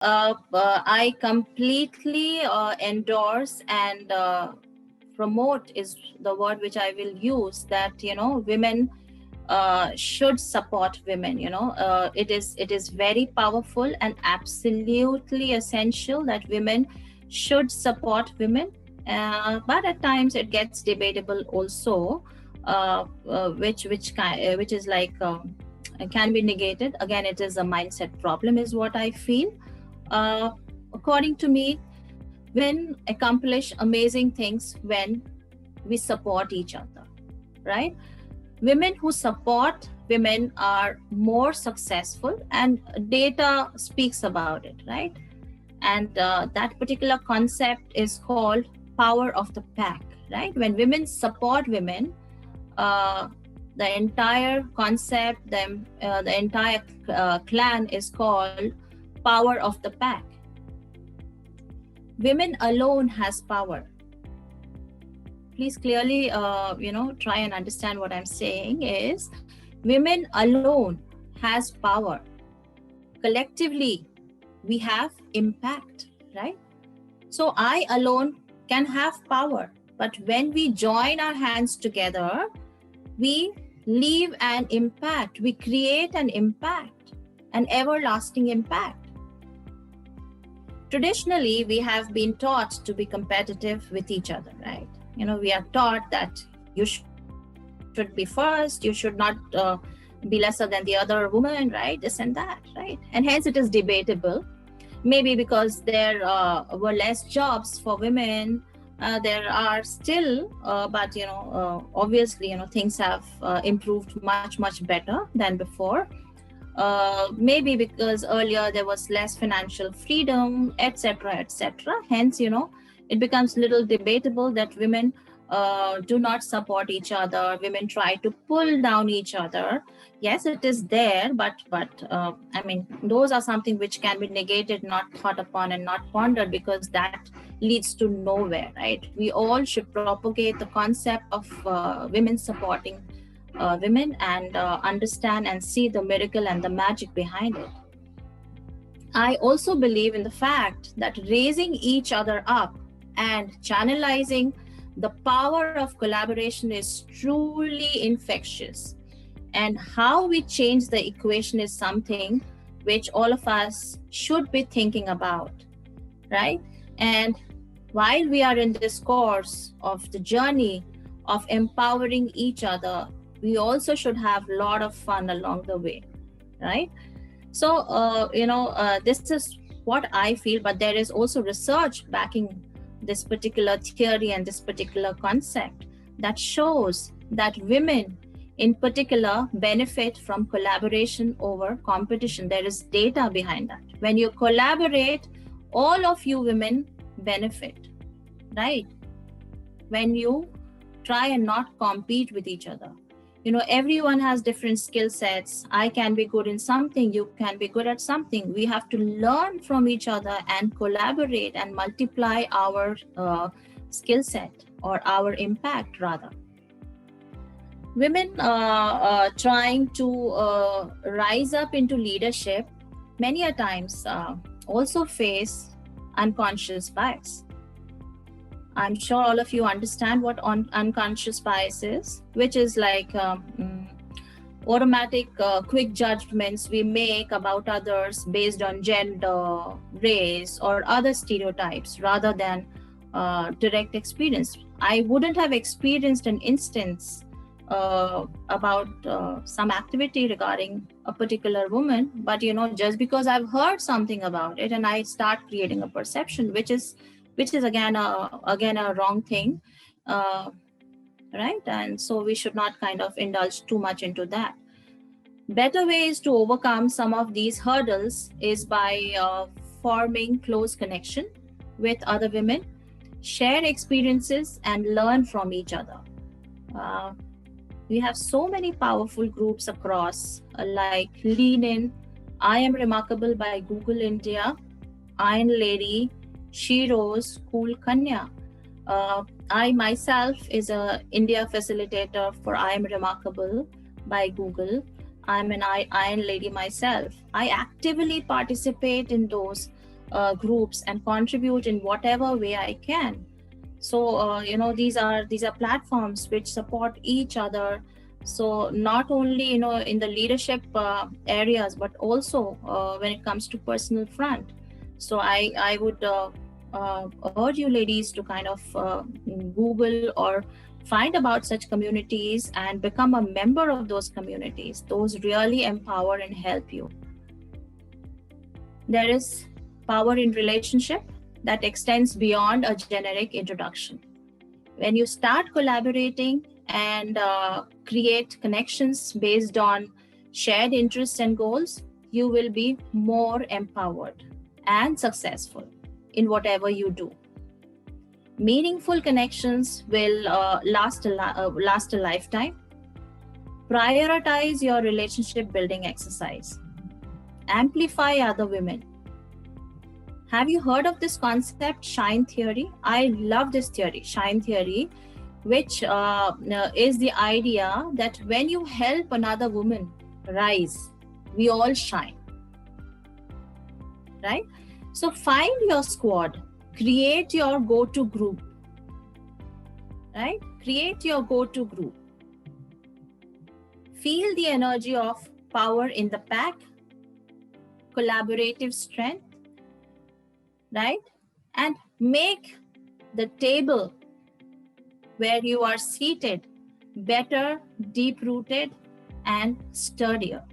I completely endorse and promote is the word which I will use, that women should support women. It is very powerful and absolutely essential that women should support women, but at times it gets debatable also, which is like can be negated. Again, it is a mindset problem is what I feel. According to me, women accomplish amazing things when we support each other, right? Women who support women are more successful, and data speaks about it, right? And that particular concept is called power of the pack, right? When women support women, uh, the entire concept, the entire clan is called power of the pack. Women alone has power. Please clearly try and understand what I'm saying is, women alone has power. Collectively we have impact, right? So I alone can have power, but when we join our hands together, we leave an impact, we create an impact, an everlasting impact. Traditionally we have been taught to be competitive with each other, right? We are taught that you should be first, you should not be lesser than the other woman, right? This and that, right? And hence it is debatable. Maybe because there were less jobs for women, there are still, but obviously things have improved much better than before. Maybe because earlier there was less financial freedom, etc. Hence it becomes little debatable that women do not support each other, women try to pull down each other. Yes, it is there, but I mean, those are something which can be negated, not thought upon and not pondered, because that leads to nowhere, right? We all should propagate the concept of women supporting women, and understand and see the miracle and the magic behind it. I also believe in the fact that raising each other up and channelizing the power of collaboration is truly infectious. And how we change the equation is something which all of us should be thinking about, right? And while we are in this course of the journey of empowering each other, we also should have a lot of fun along the way, right? So this is what I feel, but there is also research backing this particular theory and this particular concept that shows that women in particular benefit from collaboration over competition. There is data behind that. When you collaborate, all of you women benefit, right? When you try and not compete with each other. Everyone has different skill sets. I can be good in something, you can be good at something. We have to learn from each other and collaborate and multiply our skill set, or our impact rather. Women trying to rise up into leadership many a times also face unconscious bias. I'm sure all of you understand what unconscious bias is, which is like automatic quick judgments we make about others based on gender, race, or other stereotypes rather than direct experience. I wouldn't have experienced an instance about some activity regarding a particular woman, but just because I've heard something about it and I start creating a perception, which is again a wrong thing, right? And so we should not kind of indulge too much into that. Better ways to overcome some of these hurdles is by forming close connection with other women, share experiences, and learn from each other. We have so many powerful groups across, like Lean In, I Am Remarkable by Google India, Iron Lady, She Rose, Cool Kanya. I myself is a India facilitator for I Am Remarkable by Google. I'm an Iron Lady myself. I actively participate in those groups and contribute in whatever way I can. So these are platforms which support each other. So not only in the leadership areas, but also when it comes to personal front. So I would urge you ladies to kind of Google or find about such communities and become a member of those communities. Those really empower and help you. There is power in relationship that extends beyond a generic introduction. When you start collaborating and create connections based on shared interests and goals, you will be more empowered and successful in whatever you do. Meaningful connections will last a lifetime. Prioritize your relationship building exercise. Amplify other women. Have you heard of this concept, shine theory? I love this theory, shine theory, which is the idea that when you help another woman rise, we all shine, right? So find your squad, create your go-to group, right? Create your go-to group. Feel the energy of power in the pack, collaborative strength, right? And make the table where you are seated better, deep-rooted, and sturdier.